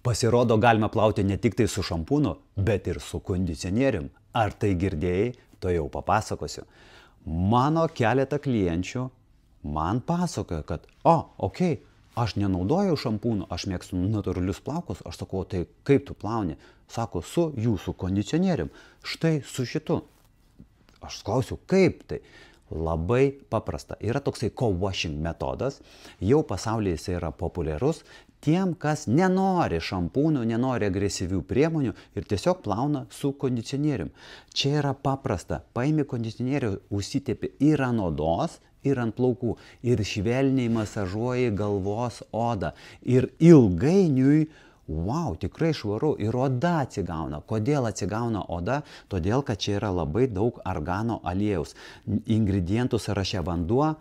Pasirodo, galima plauti ne tik tai su šampūnu, bet ir su kondicionierium. Ar tai girdėjai? To jau papasakosiu. Mano keletą klienčių man pasakoja, kad, okei, aš nenaudoju šampūnų, aš mėgstu natūralius plaukus. Aš sakau, tai kaip tu plauni? Sako, su jūsų kondicionierium. Štai su šitu. Aš klausiu, kaip tai? Labai paprasta. Yra toksai co-washing metodas. Jau pasaulyje jis yra populiarus. Tiem, kas nenori šampūnų, nenori agresyvių priemonių ir tiesiog plauna su kondicionierium. Čia yra paprasta. Paimi kondicionierių, užsitepi ir ant odos, ir ant plaukų. Ir švelniai masažuoji galvos odą. Ir ilgainiui, tikrai švaru. Ir oda atsigauna. Kodėl atsigauna oda? Todėl, kad čia yra labai daug argano aliejaus. Ingredientų sąraše vanduo,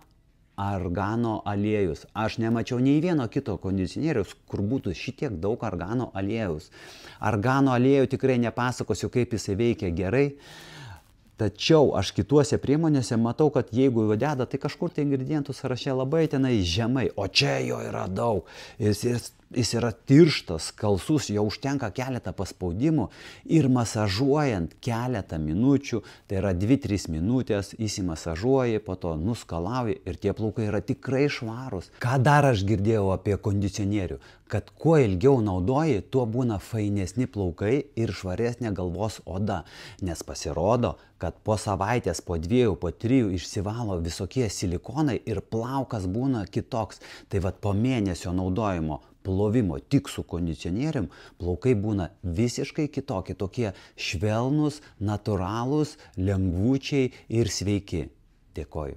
argano aliejus. Aš nemačiau nei vieno kito kondicionieriaus, kur būtų šitiek daug argano aliejaus. Argano aliejų tikrai nepasakosiu, kaip jisai veikia gerai. Tačiau aš kituose priemonėse matau, kad jeigu jo deda, tai kažkur tai ingredientų sąraše labai tenai žemai. O čia jo yra daug. Jis yra tirštas, skalsus, jo užtenka keletą paspaudimų ir masažuojant keletą minučių, tai yra 2-3 minutės, įsimasažuoji, po to nuskalauji ir tie plaukai yra tikrai švarūs. Ką dar aš girdėjau apie kondicionierių? Kad kuo ilgiau naudoji, tuo būna fainesni plaukai ir švaresnė galvos oda. Nes pasirodo, kad po savaitės, po 2, po 3 išsivalo visokie silikonai ir plaukas būna kitoks. Tai vat po mėnesio naudojimo plovimo tik su kondicionierium, plaukai būna visiškai kitokie, tokie švelnus, natūralūs, lengvučiai ir sveiki. Dėkoju.